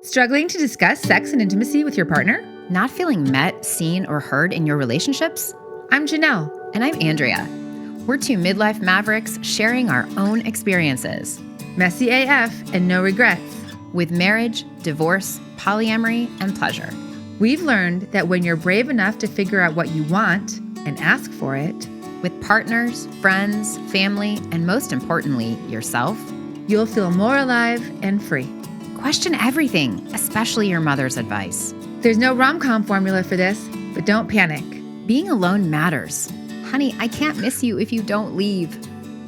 Struggling to discuss sex and intimacy with your partner? Not feeling met, seen, or heard in your relationships? I'm Janelle. And I'm Andrea. We're two midlife mavericks sharing our own experiences. Messy AF and no regrets. With marriage, divorce, polyamory, and pleasure. We've learned that when you're brave enough to figure out what you want and ask for it, with partners, friends, family, and most importantly, yourself, you'll feel more alive and free. Question everything, especially your mother's advice. There's no rom-com formula for this, but don't panic. Being alone matters. Honey, I can't miss you if you don't leave.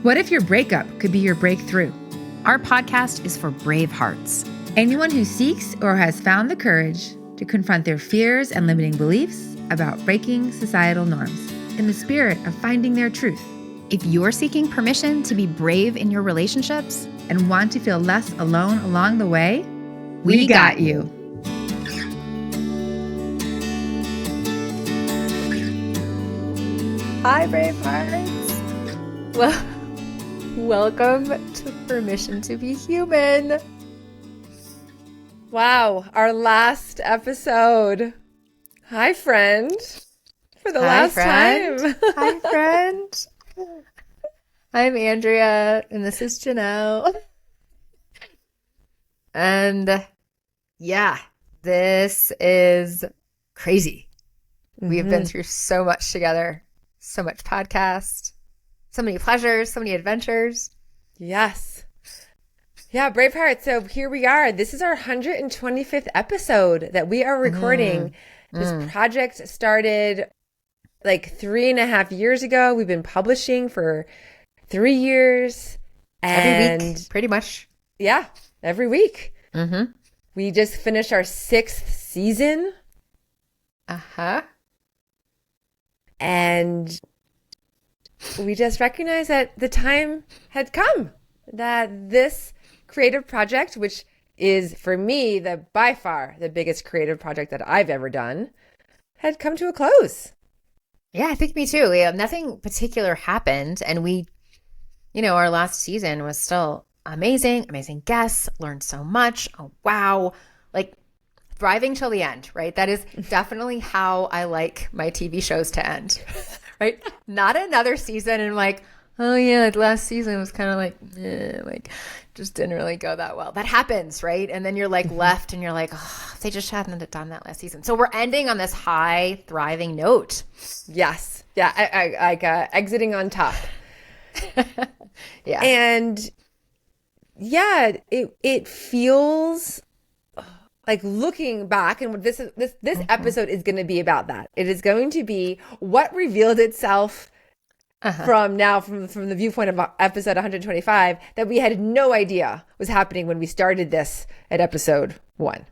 What if your breakup could be your breakthrough? Our podcast is for brave hearts. Anyone who seeks or has found the courage to confront their fears and limiting beliefs about breaking societal norms in the spirit of finding their truth. If you're seeking permission to be brave in your relationships and want to feel less alone along the way, we got you. Hi, bravehearts. Well, welcome to Permission to be Human. Wow, our last episode. Hi, friend. For the last time. Hi, friend. I'm Andrea, and this is Janelle. And yeah, this is crazy. We have been through so much together, so much podcast, so many pleasures, so many adventures. Yes. Yeah, Braveheart. So here we are. This is our 125th episode that we are recording. This project started like 3.5 years ago. We've been publishing for 3 years. And every week, pretty much. Yeah, every week. Mm-hmm. We just finished our 6th season. Uh-huh. And we just recognized that the time had come, that this creative project, which is for me by far the biggest creative project that I've ever done, had come to a close. Yeah, I think me too. Yeah, nothing particular happened, and we, our last season was still amazing guests, learned so much. Oh, wow. Like thriving till the end, right? That is definitely how I like my TV shows to end, right? Not another season and like, oh yeah, the last season was kind of like just didn't really go that well. That happens, right? And then you're like left and you're like, oh, they just hadn't done that last season. So we're ending on this high, thriving note. Yes. Yeah. I exiting on top. Yeah. And yeah, it feels like looking back, and this episode is going to be about that. It is going to be what revealed itself from the viewpoint of episode 125 that we had no idea was happening when we started this at episode 1.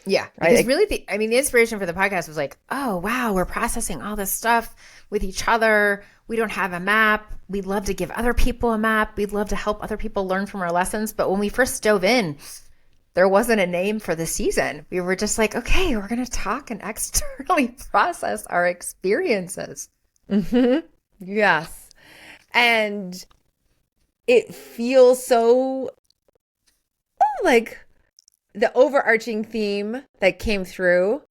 Yeah. Right? Because really, the inspiration for the podcast was like, oh, wow, we're processing all this stuff with each other. We don't have a map. We'd love to give other people a map. We'd love to help other people learn from our lessons. But when we first dove in, there wasn't a name for the season. We were just like, okay, we're going to talk and externally process our experiences. Mm-hmm. Yes. And it feels so like the overarching theme that came through,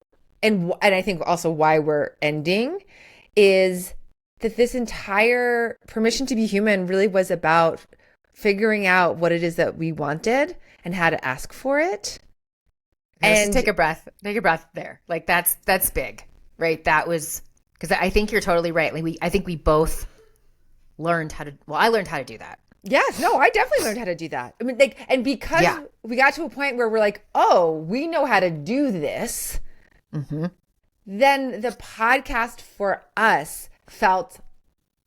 and I think also why we're ending, is that this entire Permission to be Human really was about figuring out what it is that we wanted and how to ask for it. And take a breath there. Like that's big, right? That was, because I think you're totally right. Like I think we both learned I learned how to do that. Yes, no, I definitely learned how to do that. I mean, and because we got to a point where we're like, oh, we know how to do this, then the podcast for us felt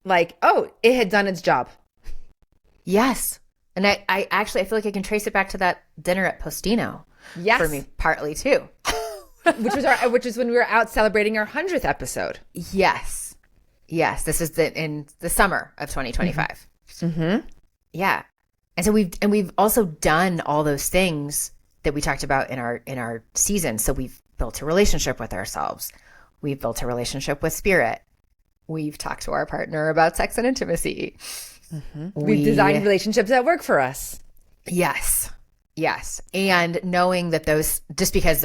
like, oh, it had done its job. Yes. And I actually feel like I can trace it back to that dinner at Postino. Yes. For me, partly too. which is when we were out celebrating our 100th episode. Yes. This is in the summer of 2025. Mm-hmm. Yeah. And so we've also done all those things that we talked about in our season. So we've built a relationship with ourselves. We've built a relationship with spirit. We've talked to our partner about sex and intimacy. We've designed relationships that work for us. Yes. Yes. And knowing that just because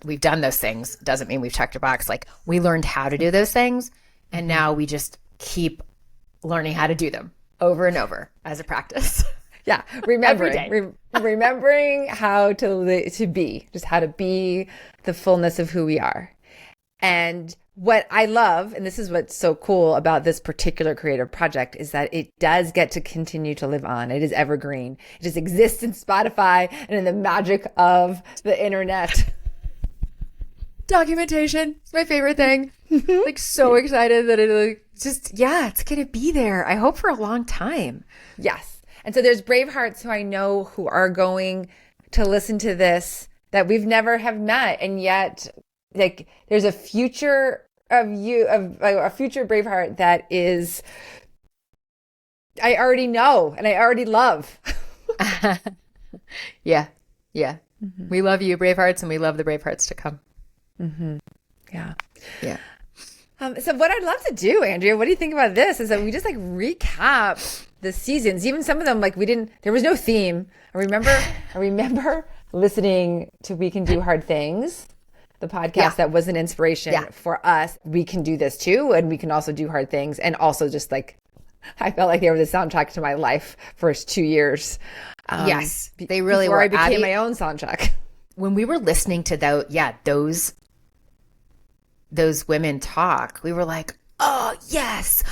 we've done those things doesn't mean we've checked a box. Like, we learned how to do those things, and now we just keep learning how to do them over and over as a practice. Yeah, remembering how to be, just how to be the fullness of who we are. And what I love, and this is what's so cool about this particular creative project, is that it does get to continue to live on. It is evergreen. It just exists in Spotify and in the magic of the internet. Documentation is my favorite thing. Like, so excited that it's going to be there. I hope for a long time. Yes. And so there's Bravehearts who I know who are going to listen to this that we've never have met. And yet, like, there's a future of a future Braveheart that is, I already know and I already love. Yeah. Yeah. Mm-hmm. We love you, Bravehearts, and we love the Bravehearts to come. Mm-hmm. Yeah. Yeah. So what I'd love to do, Andrea, what do you think about this? Is that we just like recap the seasons, even some of them, like there was no theme. I remember listening to We Can Do Hard Things, the podcast that was an inspiration for us. We can do this too, and we can also do hard things. And also just like, I felt like they were the soundtrack to my life for 2 years. Yes, they really were. Before I became my own soundtrack. When we were listening to those women talk, we were like, oh, yes,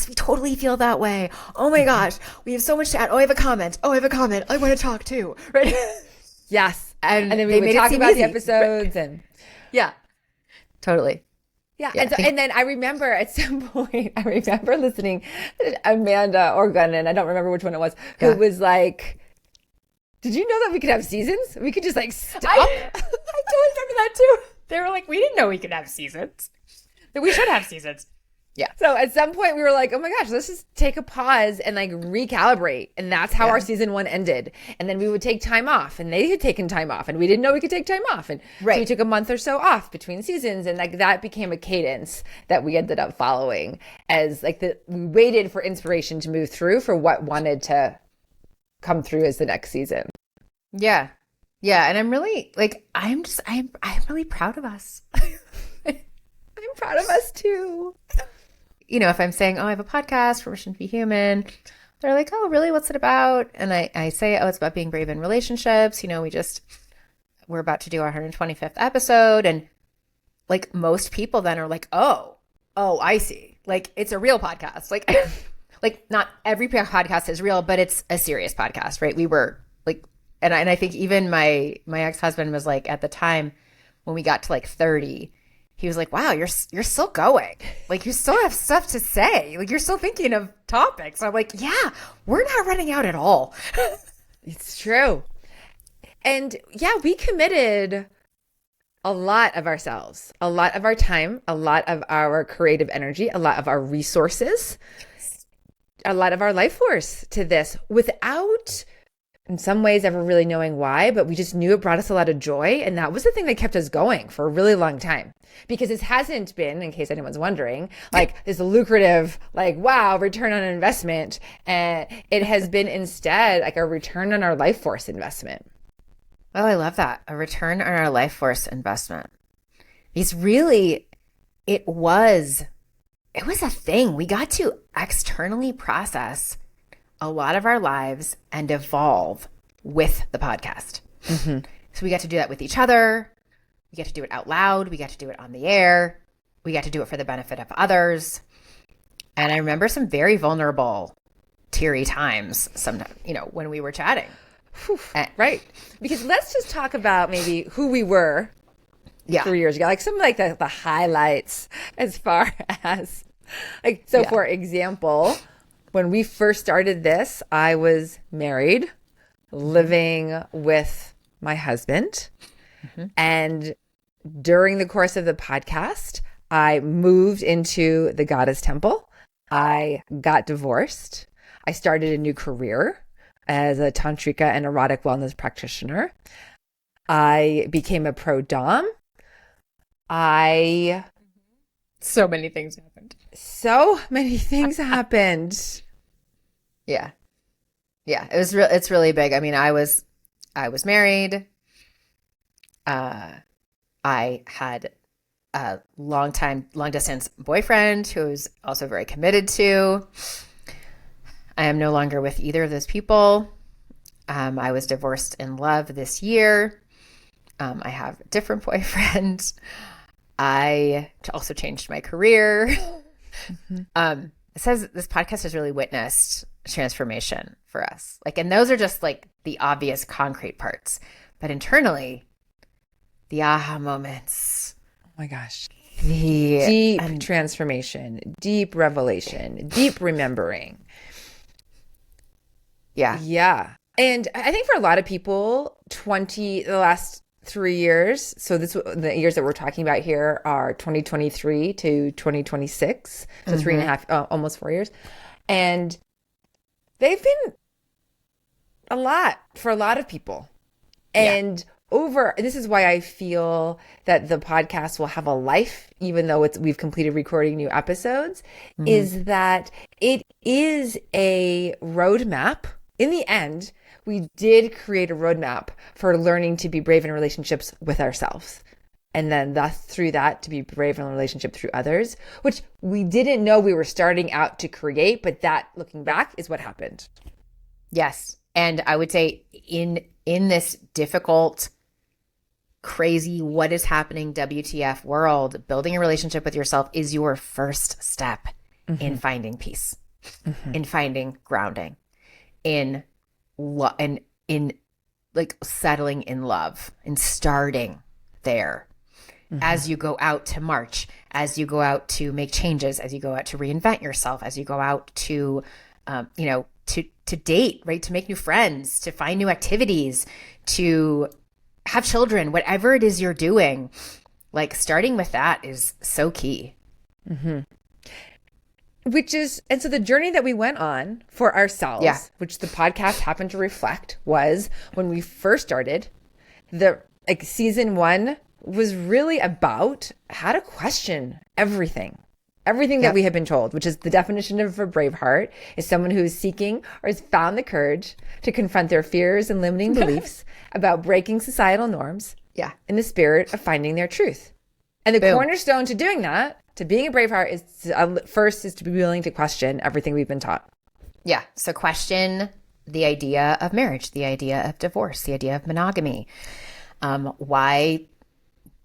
we totally feel that way. Oh my gosh, we have so much to add. Oh, I have a comment. I want to talk too. Right? Yes. And then we would talk about the episodes and yeah, totally. Yeah. And then I remember at some point, listening to Amanda Organ, and I don't remember which one it was, who was like, did you know that we could have seasons? We could just like stop. I totally remember that too. They were like, we didn't know we could have seasons. That we should have seasons. Yeah. So at some point we were like, oh my gosh, let's just take a pause and like recalibrate. And that's how our season 1 ended. And then we would take time off, and they had taken time off, and we didn't know we could take time off. And so we took a month or so off between seasons. And like that became a cadence that we ended up following as like we waited for inspiration to move through for what wanted to come through as the next season. Yeah. Yeah. And I'm really like, I'm really proud of us. I'm proud of us too. You know, if I'm saying, oh, I have a podcast, Permission to Be Human, they're like, oh, really? What's it about? And I say, oh, it's about being brave in relationships. You know, we're about to do our 125th episode. And like most people then are like, oh, I see. Like, it's a real podcast. Like, like not every podcast is real, but it's a serious podcast, right? We were like, and I think even my ex-husband was like, at the time when we got to like 30, he was like, wow, you're still going. Like, you still have stuff to say. Like, you're still thinking of topics. I'm like, yeah, we're not running out at all. It's true. And yeah, we committed a lot of ourselves, a lot of our time, a lot of our creative energy, a lot of our resources, a lot of our life force to this without, in some ways, ever really knowing why, but we just knew it brought us a lot of joy. And that was the thing that kept us going for a really long time. Because it hasn't been, in case anyone's wondering, like this lucrative, like, wow, return on investment. And it has been instead like a return on our life force investment. Oh, I love that. A return on our life force investment. It's really, it was a thing. We got to externally process a lot of our lives and evolve with the podcast. Mm-hmm. So we got to do that with each other. We get to do it out loud. We get to do it on the air. We get to do it for the benefit of others. And I remember some very vulnerable, teary times sometimes, you know, when we were chatting. Right. Because let's just talk about maybe who we were 3 years ago. Like some like the highlights as far as like, so for example, when we first started this, I was married, living with my husband. Mm-hmm. And during the course of the podcast, I moved into the Goddess Temple. I got divorced. I started a new career as a tantrika and erotic wellness practitioner. I became a pro-dom. So many things happened. So many things happened. Yeah. Yeah. It's really big. I mean, I was I was married. I had a long distance boyfriend who was also very committed to. I am no longer with either of those people. I was divorced in love this year. I have a different boyfriend. I also changed my career. It says this podcast has really witnessed transformation for us. Like, and those are just like the obvious concrete parts. But internally, the aha moments. Oh my gosh. The deep transformation, deep revelation, deep remembering. Yeah. Yeah. And I think for a lot of people, the last 3 years, so the years that we're talking about here are 2023 to 2026. So 3.5, almost 4 years. And they've been a lot for a lot of people. And this is why I feel that the podcast will have a life, even though we've completed recording new episodes, is that it is a roadmap. In the end, we did create a roadmap for learning to be brave in relationships with ourselves. And then thus through that to be brave in a relationship through others, which we didn't know we were starting out to create, but that looking back is what happened. Yes. And I would say in this difficult, crazy, what is happening WTF world, building a relationship with yourself is your first step in finding peace, in finding grounding, in like settling in love and starting there. As you go out to march, as you go out to make changes, as you go out to reinvent yourself, as you go out to, to date, right? To make new friends, to find new activities, to have children, whatever it is you're doing, like starting with that is so key. And so the journey that we went on for ourselves, which the podcast happened to reflect, was when we first started, season 1 was really about how to question everything that we have been told, which is the definition of a brave heart is someone who is seeking or has found the courage to confront their fears and limiting beliefs about breaking societal norms in the spirit of finding their truth. And the cornerstone to doing that, to being a brave heart, is first is to be willing to question everything we've been taught. Yeah. So question the idea of marriage, the idea of divorce, the idea of monogamy, why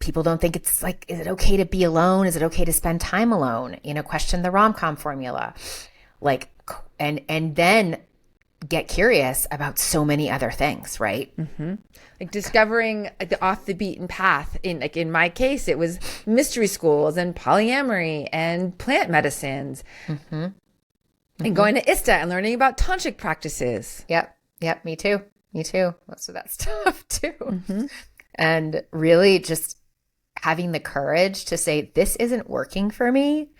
people don't think it's like, is it okay to be alone? Is it okay to spend time alone? Question the rom-com formula, and then get curious about so many other things, right? Like discovering the off the beaten path. In my case, it was mystery schools and polyamory and plant medicines, and going to ISTA and learning about tantric practices. Yep. Me too. Most of that stuff too. And really just having the courage to say, this isn't working for me.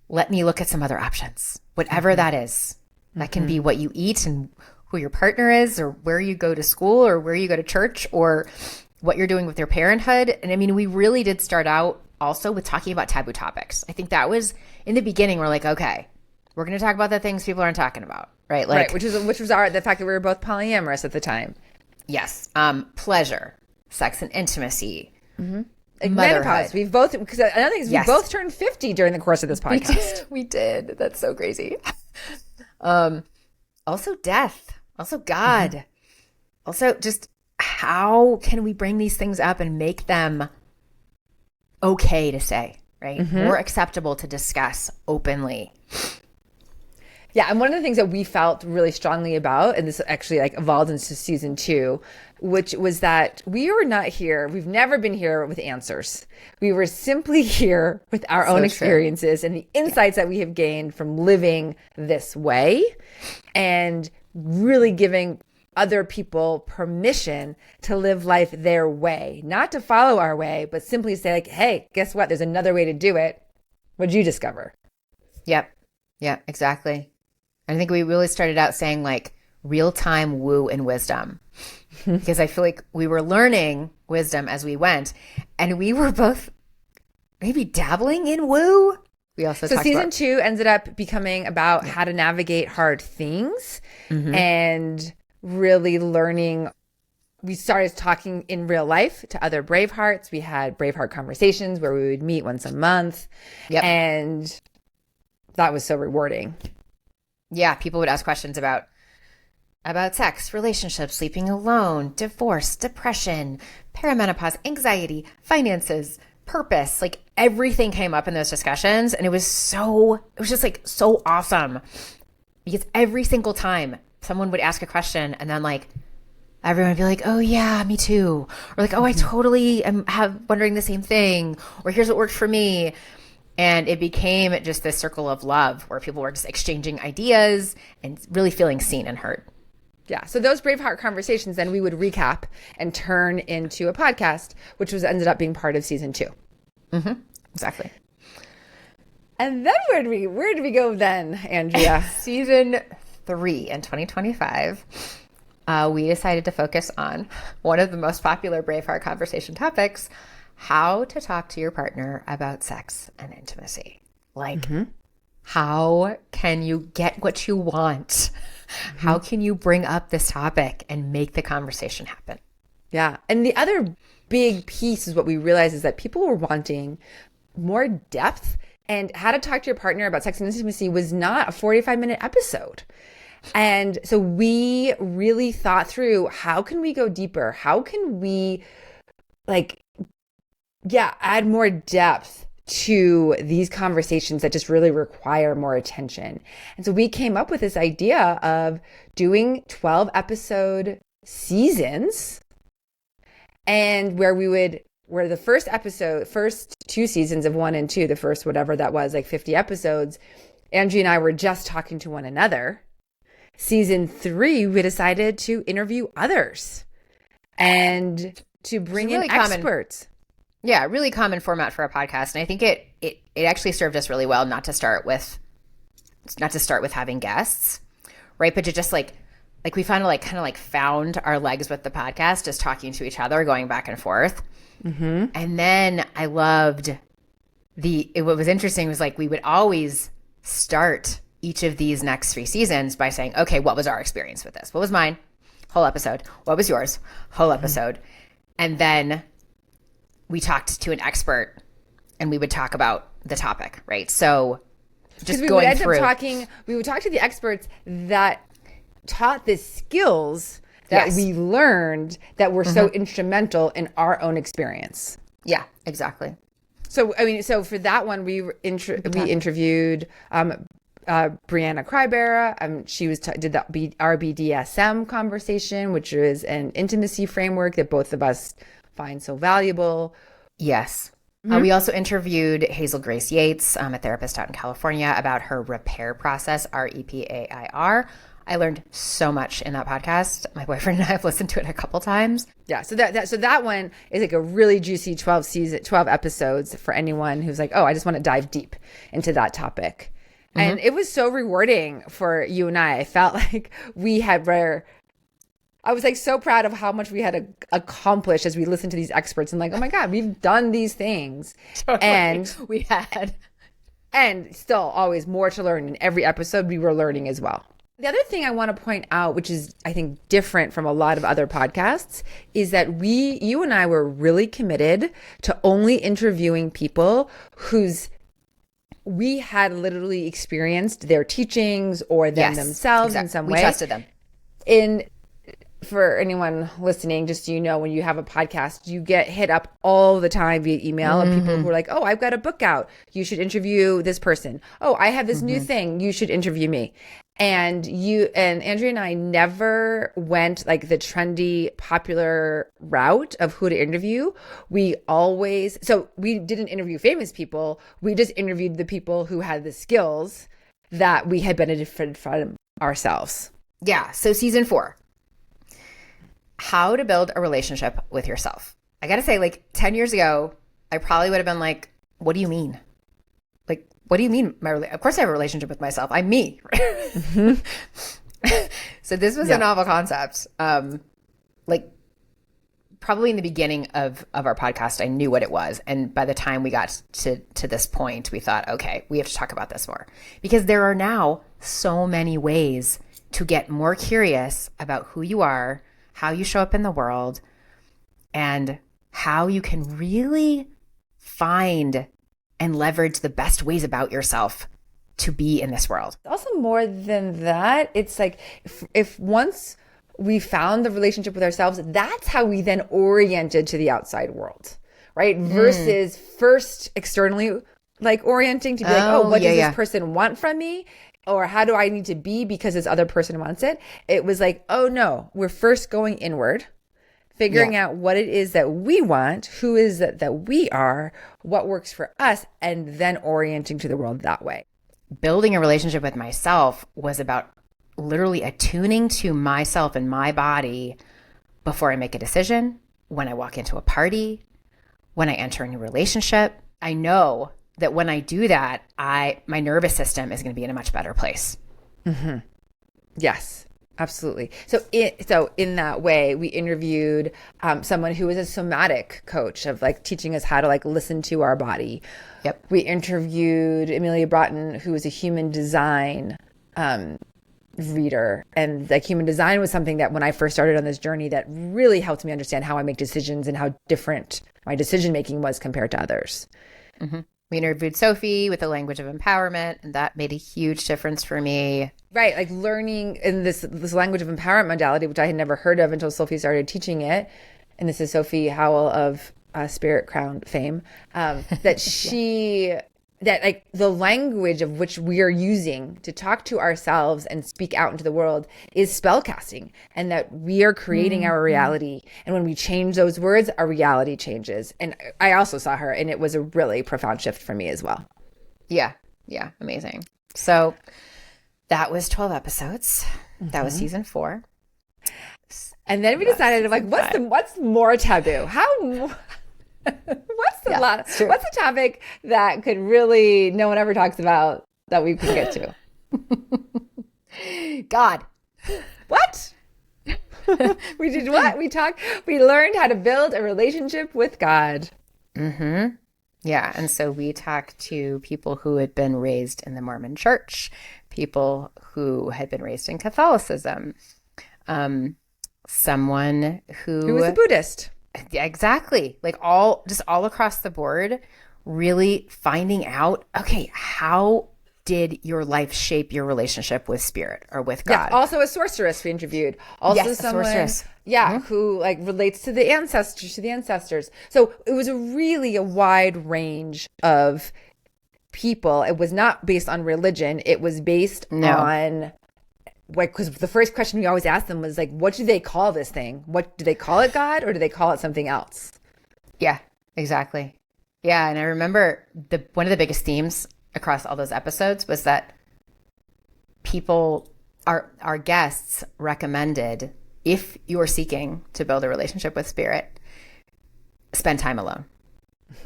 Let me look at some other options, whatever that is. That can be what you eat and who your partner is, or where you go to school, or where you go to church, or what you're doing with your parenthood. And I mean, we really did start out also with talking about taboo topics. I think that was in the beginning. We're like, okay, we're going to talk about the things people aren't talking about, right? Like, which was the fact that we were both polyamorous at the time. Yes. Pleasure, sex and intimacy. Menopause. We've both, because another thing is we both turned 50 during the course of this podcast. We did. That's so crazy. Also death, also God, also just how can we bring these things up and make them okay to say, right? More acceptable to discuss openly. Yeah, and one of the things that we felt really strongly about, and this actually evolved into season 2, which was that we were not here. We've never been here with answers. We were simply here with our own experiences and the insights that we have gained from living this way, and really giving other people permission to live life their way, not to follow our way, but simply say hey, guess what? There's another way to do it. What'd you discover? Yep. Yeah, exactly. I think we really started out saying real-time woo and wisdom, because I feel like we were learning wisdom as we went, and we were both maybe dabbling in woo. We also talked season 2 ended up becoming about how to navigate hard things and really learning we started talking in real life to other Bravehearts. We had Braveheart conversations where we would meet once a month. Yep. And that was so rewarding. Yeah, people would ask questions about sex, relationships, sleeping alone, divorce, depression, perimenopause, anxiety, finances, purpose. Like everything came up in those discussions. And it was just like so awesome because every single time someone would ask a question and then like everyone would be like, oh yeah, me too. Or like, oh, I totally am wondering the same thing. Or here's what worked for me. And it became just this circle of love where people were just exchanging ideas and really feeling seen and heard. Yeah. So those Braveheart conversations, then we would recap and turn into a podcast, which was ended up being part of season 2. Mm-hmm. Exactly. And then where did we go then, Andrea? Season 3 in 2025, we decided to focus on one of the most popular Braveheart conversation topics, how to talk to your partner about sex and intimacy. Like, how can you get what you want? How can you bring up this topic and make the conversation happen? Yeah. And the other big piece is what we realized is that people were wanting more depth, and how to talk to your partner about sex and intimacy was not a 45-minute episode. And so we really thought through, how can we go deeper? How can we add more depth to these conversations that just really require more attention? And so we came up with this idea of doing 12 episode seasons, and where the first 2 seasons of 1 and 2, the first whatever that was, like 50 episodes, Andrea and I were just talking to one another. Season 3, we decided to interview others and to bring in experts. Yeah, really common format for a podcast. And I think it actually served us really well not to start with having guests, right? But to just like we kind of found our legs with the podcast, just talking to each other, going back and forth. Mm-hmm. And then I loved what was interesting was like we would always start each of these next 3 seasons by saying, okay, what was our experience with this? What was mine? Whole episode. What was yours? Whole episode. And then we talked to an expert and we would talk about the topic, right? So just we going would through. We would talk to the experts that taught the skills that Yes. we learned that were so instrumental in our own experience. Yeah, exactly. So, for that one, we interviewed Brianna Crybera. She did the RBDSM conversation, which is an intimacy framework that both of us find so valuable. Yes. We also interviewed Hazel Grace Yates, a therapist out in California, about her repair process, REPAIR. I learned so much in that podcast. My boyfriend and I have listened to it a couple times. Yeah, so that one is like a really juicy 12 episodes for anyone who's like, oh, I just want to dive deep into that topic. And it was so rewarding for you and I. I felt like I was like so proud of how much we had accomplished as we listened to these experts, and like, oh my God, we've done these things. Totally. And we had. And still always more to learn. In every episode, we were learning as well. The other thing I want to point out, which is, I think, different from a lot of other podcasts, is that you and I were really committed to only interviewing people we had literally experienced their teachings or them themselves in some way. We trusted them. For anyone listening, just so you know, when you have a podcast, you get hit up all the time via email of people who are like, oh, I've got a book out. You should interview this person. Oh, I have this new thing. You should interview me. And Andrea and I never went like the trendy, popular route of who to interview. We didn't interview famous people. We just interviewed the people who had the skills that we had benefited from ourselves. Yeah. So season 4, how to build a relationship with yourself. I got to say, like 10 years ago, I probably would have been like, what do you mean? Like, what do you mean? Of course I have a relationship with myself. I'm me. So this was a novel concept. Like probably in the beginning of our podcast, I knew what it was. And by the time we got to this point, we thought, okay, we have to talk about this more, because there are now so many ways to get more curious about who you are, how you show up in the world, and how you can really find and leverage the best ways about yourself to be in this world. Also, more than that, it's like if once we found the relationship with ourselves, that's how we then oriented to the outside world, right? Versus first externally like orienting to be like, oh, what does this person want from me? Or how do I need to be because this other person wants it? It was like, oh no, we're first going inward, figuring out what it is that we want, who is it that we are, what works for us, and then orienting to the world that way. Building a relationship with myself was about literally attuning to myself and my body before I make a decision, when I walk into a party, when I enter a new relationship. I know that when I do that, my nervous system is going to be in a much better place. Mm-hmm. Yes, absolutely. So in that way, we interviewed someone who was a somatic coach of like teaching us how to like listen to our body. Yep. We interviewed Amelia Broughton, who was a human design reader. And like human design was something that when I first started on this journey that really helped me understand how I make decisions and how different my decision making was compared to others. Mm-hmm. We interviewed Sophie with the language of empowerment, and that made a huge difference for me. Right, like learning in this language of empowerment modality, which I had never heard of until Sophie started teaching it. And this is Sophie Howell of Spirit Crown fame. That that like the language of which we are using to talk to ourselves and speak out into the world is spell casting, and that we are creating our reality. And when we change those words, our reality changes. And I also saw her, and it was a really profound shift for me as well. Yeah. Amazing. So that was 12 episodes. Mm-hmm. That was season 4. And then we decided, like, what's more taboo? What's a topic that could really no one ever talks about that we could get to? God. What? We did what? We learned how to build a relationship with God. Mm-hmm. Yeah. And so we talked to people who had been raised in the Mormon church, people who had been raised in Catholicism, someone who was a Buddhist. Exactly. Like all across the board, really finding out, okay, how did your life shape your relationship with spirit or with God? Yeah, also a sorceress we interviewed. Also someone, sorceress. Yeah, who like relates to the ancestors. So it was really a wide range of people. It was not based on religion. It was based on like, because the first question we always asked them was like, what do they call this thing? What do they call it, God, or do they call it something else? Yeah, exactly. Yeah, and I remember one of the biggest themes across all those episodes was that our guests recommended, if you're seeking to build a relationship with spirit, spend time alone.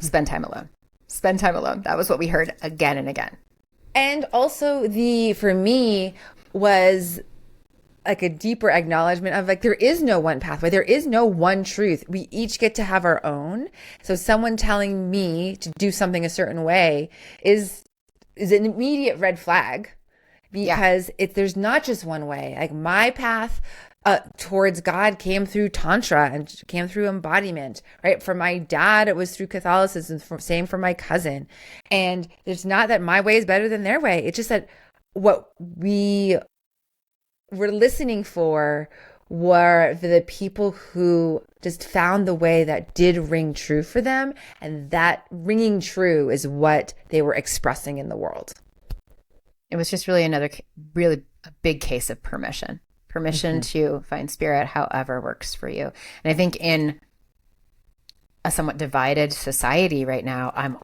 Spend time alone. Spend time alone. That was what we heard again and again. And also for me, was like a deeper acknowledgement of like, there is no one pathway. There is no one truth. We each get to have our own. So someone telling me to do something a certain way is an immediate red flag, because there's not just one way. Like my path towards God came through Tantra and came through embodiment, right? For my dad, it was through Catholicism, same for my cousin. And it's not that my way is better than their way. It's just that what we were listening for were the people who just found the way that did ring true for them. And that ringing true is what they were expressing in the world. It was just really a big case of permission to find spirit however works for you. And I think in a somewhat divided society right now, I'm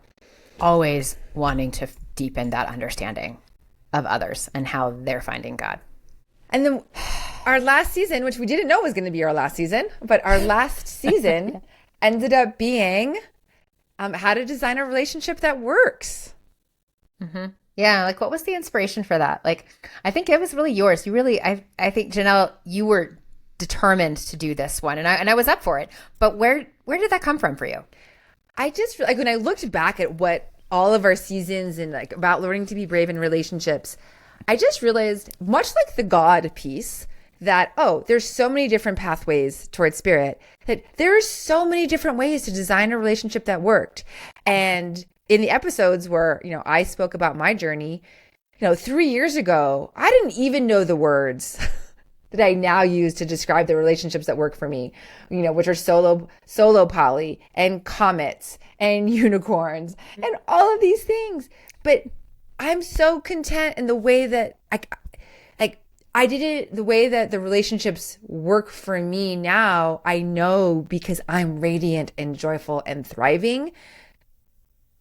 always wanting to deepen that understanding of others and how they're finding God. And then our last season, which we didn't know was going to be our last season, but our last season ended up being how to design a relationship that works. Mm-hmm. Yeah. Like, what was the inspiration for that? Like, I think it was really yours. You really, I think, Janelle, you were determined to do this one, and I was up for it. But where did that come from for you? I just, like, when I looked back at what all of our seasons and like about learning to be brave in relationships, I just realized, much like the God piece, that, oh, there's so many different pathways towards spirit, that there's so many different ways to design a relationship that worked. And in the episodes where, I spoke about my journey, 3 years ago, I didn't even know the words that I now use to describe the relationships that work for me, which are solo poly and comets and unicorns and all of these things. But I'm so content in the way that I did it, the way that the relationships work for me now. I know because I'm radiant and joyful and thriving,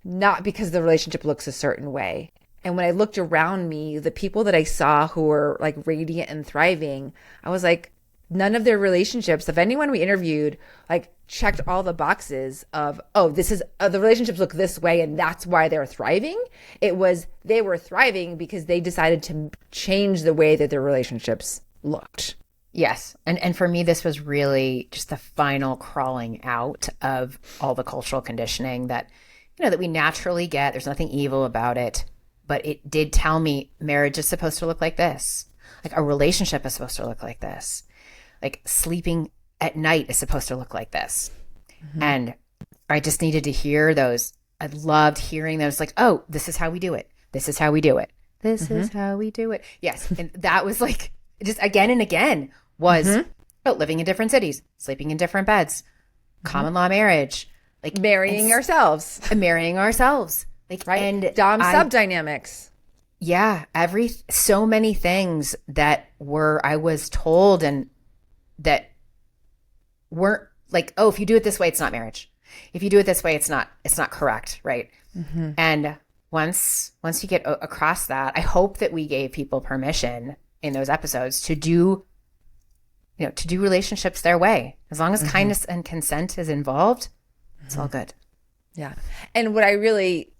not because the relationship looks a certain way. And when I looked around me, the people that I saw who were like radiant and thriving, I was like, none of their relationships, if anyone we interviewed, like checked all the boxes of, oh, this is, the relationships look this way and that's why they're thriving. It was, they were thriving because they decided to change the way that their relationships looked. Yes. And for me, this was really just the final crawling out of all the cultural conditioning that, that we naturally get. There's nothing evil about it. But it did tell me marriage is supposed to look like this. Like a relationship is supposed to look like this. Like sleeping at night is supposed to look like this. Mm-hmm. And I just needed to hear those. I loved hearing those, like, oh, this is how we do it. This is how we do it. This mm-hmm. is how we do it. Yes. And that was like, just again and again was mm-hmm. living in different cities, sleeping in different beds, mm-hmm. common law marriage, like marrying ourselves. Like, right. And Dom sub dynamics. Yeah. So many things that I was told and that weren't like, oh, if you do it this way, it's not marriage. If you do it this way, it's not correct. Right. Mm-hmm. And once you get across that, I hope that we gave people permission in those episodes to do relationships their way. As long as mm-hmm. kindness and consent is involved, it's mm-hmm. all good. Yeah. And what I really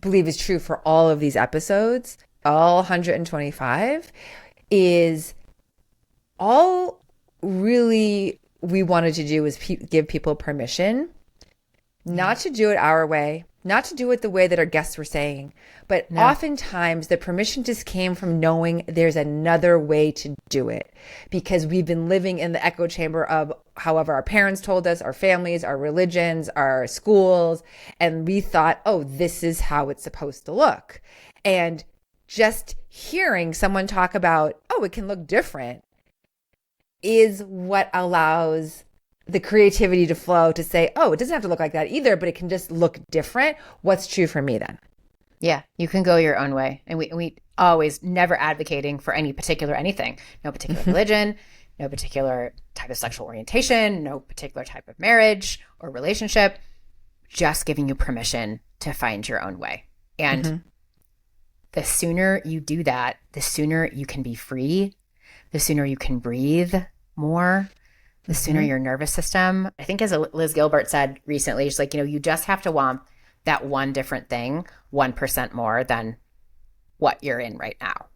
believe is true for all of these episodes, all 125, is all really we wanted to do was give people permission not to do it our way, not to do it the way that our guests were saying, but oftentimes the permission just came from knowing there's another way to do it, because we've been living in the echo chamber of however our parents told us, our families, our religions, our schools, and we thought, oh, this is how it's supposed to look. And just hearing someone talk about, oh, it can look different, is what allows the creativity to flow, to say, oh, it doesn't have to look like that either, but it can just look different. What's true for me then? Yeah, you can go your own way. And we always never advocating for any particular anything, no particular religion, no particular type of sexual orientation, no particular type of marriage or relationship, just giving you permission to find your own way. And mm-hmm. the sooner you do that, the sooner you can be free, the sooner you can breathe more, the sooner your nervous system, I think as Liz Gilbert said recently, she's like, you just have to want that one different thing 1% more than what you're in right now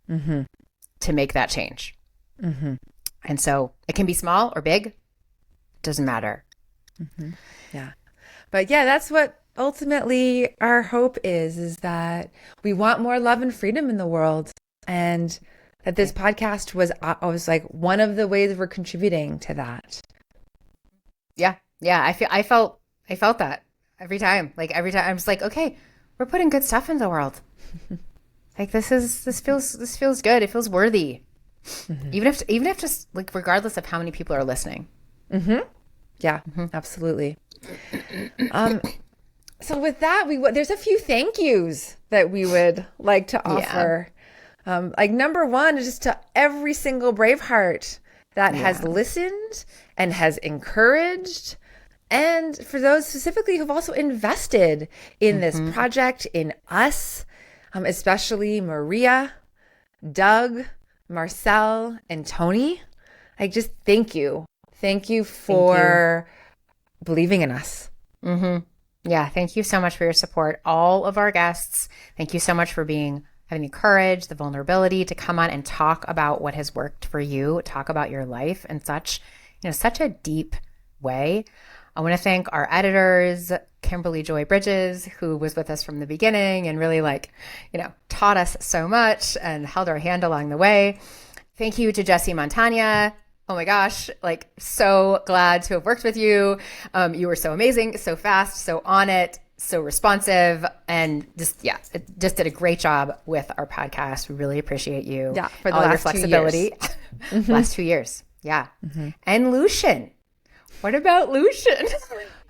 mm-hmm. to make that change. Mm-hmm. And so it can be small or big, doesn't matter. Mm-hmm. Yeah. But yeah, that's what ultimately our hope is that we want more love and freedom in the world. And that this podcast was like one of the ways we're contributing to that. Yeah. I felt that every time. Like every time I'm just like, okay, we're putting good stuff in the world. Like this feels good. It feels worthy. Mm-hmm. Even if just like regardless of how many people are listening. Mm-hmm. Yeah, mm-hmm. absolutely. So with that, there's a few thank yous that we would like to offer. Yeah. Like number one is just to every single Braveheart that has listened and has encouraged. And for those specifically who've also invested in this project, in us, especially Maria, Doug, Marcel, and Tony. I just thank you. Thank you for believing in us. Mm-hmm. Yeah, thank you so much for your support. All of our guests, thank you so much for having the courage, the vulnerability to come on and talk about what has worked for you, talk about your life in such a deep way. I want to thank our editors, Kimberly Joy Bridges, who was with us from the beginning and really taught us so much and held our hand along the way. thank you to Jesse Montagna. Oh my gosh, like so glad to have worked with you. You were so amazing, so fast, so on it, so responsive, and just did a great job with our podcast. We really appreciate you. Yeah, for the all your last 2 flexibility. years. Last 2 years. Yeah. And Lucian. What about Lucian?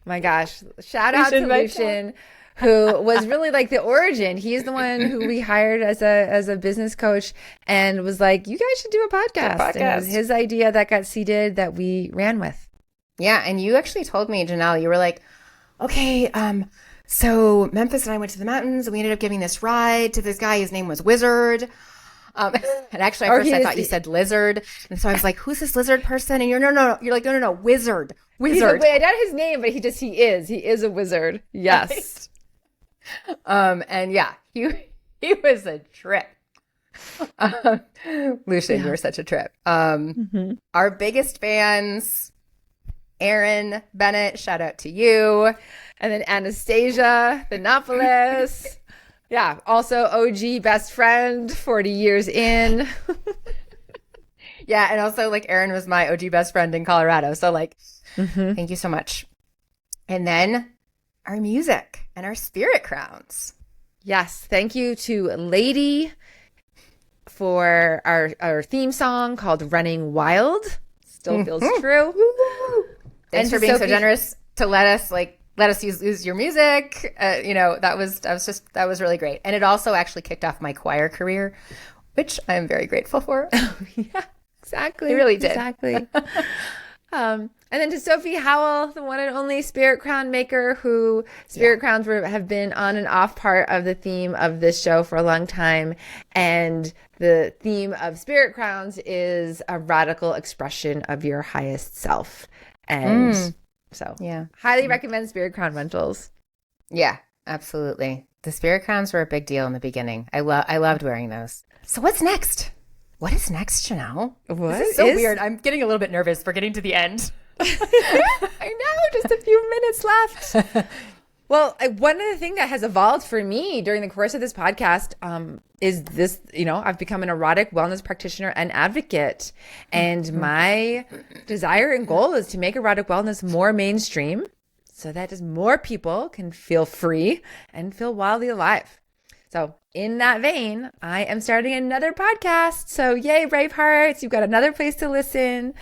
My gosh. Shout out to Lucian, who was really like the origin. He's the one who we hired as a business coach and was like, you guys should do a podcast. And it was his idea that got seeded that we ran with. Yeah. And you actually told me, Janelle, you were like, okay, so Memphis and I went to the mountains and we ended up giving this ride to this guy. His name was Wizard. And actually, at first I thought you said lizard. And so I was like, who's this lizard person? And you're no. You're like, no, wizard. I doubt his name, but he is a wizard. Yes. Right? And yeah, he was a trip. Lucian, you were such a trip. Our biggest fans, Aaron Bennett, shout out to you. And then Anastasia Thenopolis. Yeah, also OG best friend, 40 years in. Yeah, and also like Aaron was my OG best friend in Colorado. So like, thank you so much. And then our music and our spirit crowns. Yes, thank you to Lady for our theme song called Running Wild. Still feels true. Thanks for being so generous to let us use your music. That was really great. And it also actually kicked off my choir career, which I'm very grateful for. Yeah, exactly. It really did. Exactly. And then to Sophie Howell, the one and only Spirit Crown maker, who Spirit Crowns have been on and off part of the theme of this show for a long time. And the theme of Spirit Crowns is a radical expression of your highest self. And so highly recommend Spirit Crown rentals. Yeah, absolutely. The Spirit Crowns were a big deal in the beginning. I loved wearing those. So what's next? What is next, Janelle? This is so weird. I'm getting a little bit nervous. We're getting to the end. I know, just a few minutes left. Well, one of the things that has evolved for me during the course of this podcast is this, I've become an erotic wellness practitioner and advocate. And my desire and goal is to make erotic wellness more mainstream so that just more people can feel free and feel wildly alive. So in that vein, I am starting another podcast. So yay, bravehearts, you've got another place to listen.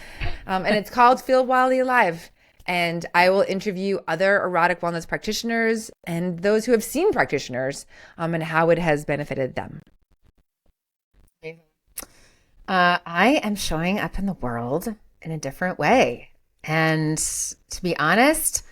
And it's called Feel Wildly Alive. And I will interview other erotic wellness practitioners and those who have seen practitioners and how it has benefited them. I am showing up in the world in a different way. And to be honest,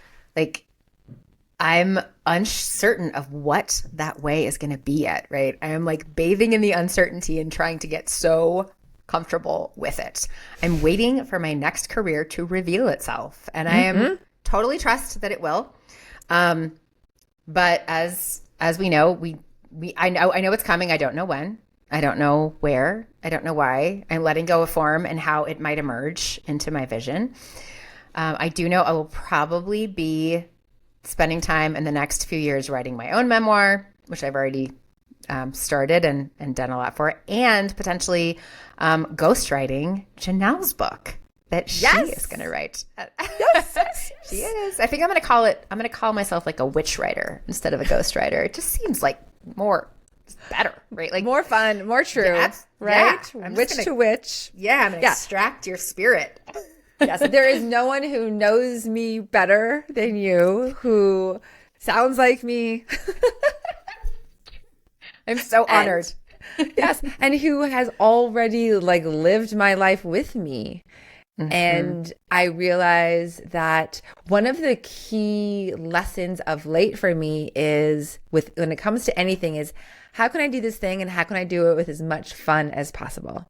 I'm uncertain of what that way is going to be yet, right? I am bathing in the uncertainty and trying to get so comfortable with it. I'm waiting for my next career to reveal itself, and I am totally trust that it will. But as we know, I know it's coming. I don't know when. I don't know where. I don't know why. I'm letting go of form and how it might emerge into my vision. I do know I will probably be spending time in the next few years writing my own memoir, which I've already started and done a lot for, and potentially ghostwriting Janelle's book that she is going to write. Yes, she is. I think I'm going to call myself a witch writer instead of a ghostwriter. It just seems better, right? More fun, more true, right? Yeah, witch to witch. Yeah, I'm going to extract your spirit. Yes, there is no one who knows me better than you, who sounds like me. I'm so honored. Yes, and who has already lived my life with me. And I realize that one of the key lessons of late for me is when it comes to anything is, how can I do this thing and how can I do it with as much fun as possible?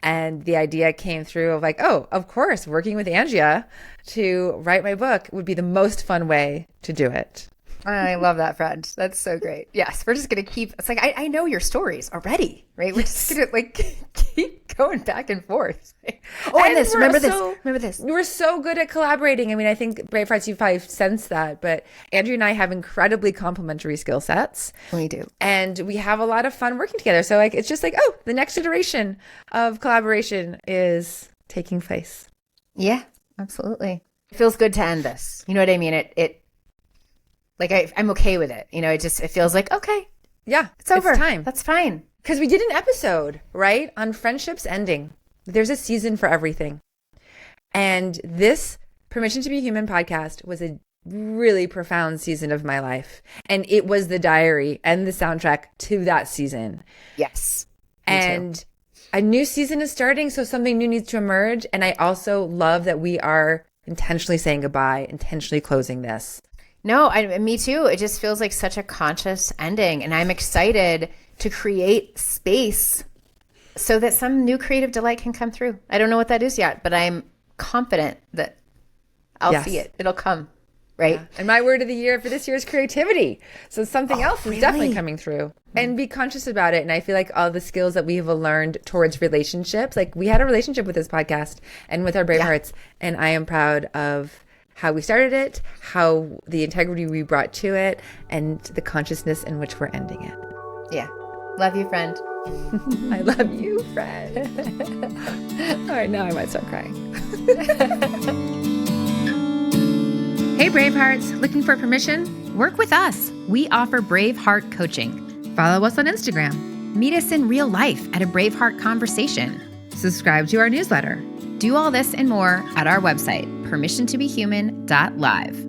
And the idea came through of of course, working with Andrea to write my book would be the most fun way to do it. I love that, friend. That's so great. Yes, we're just going to keep, it's like, I know your stories already, right? We're just going to like keep going back and forth. Oh, and this, remember this. We're so good at collaborating. I mean, I think Bravehearts, you've probably sensed that, but Andrea and I have incredibly complementary skill sets. We do. And we have a lot of fun working together. So like, it's just like, oh, the next iteration of collaboration is taking place. Yeah, absolutely. It feels good to end this. You know what I mean? It like I'm okay with it. You know, it feels like, okay. Yeah. It's over. It's time. That's fine. Because we did an episode, right? On friendships ending. There's a season for everything. And this Permission to Be Human podcast was a really profound season of my life. And it was the diary and the soundtrack to that season. Yes. And a new season is starting, so something new needs to emerge. And I also love that we are intentionally saying goodbye, intentionally closing this. No, me too. It just feels like such a conscious ending. And I'm excited to create space so that some new creative delight can come through. I don't know what that is yet, but I'm confident that I'll see it. It'll come, right? Yeah. And my word of the year for this year is creativity. So something else is definitely coming through. And be conscious about it. And I feel like all the skills that we have learned towards relationships, like we had a relationship with this podcast and with our Bravehearts. And I am proud of how we started it, how the integrity we brought to it, and the consciousness in which we're ending it. Yeah. Love you, friend. I love you, friend. All right, now I might start crying. Hey, Bravehearts, looking for permission? Work with us. We offer Braveheart coaching. Follow us on Instagram. Meet us in real life at a Braveheart conversation. Subscribe to our newsletter. Do all this and more at our website, permissiontobehuman.live.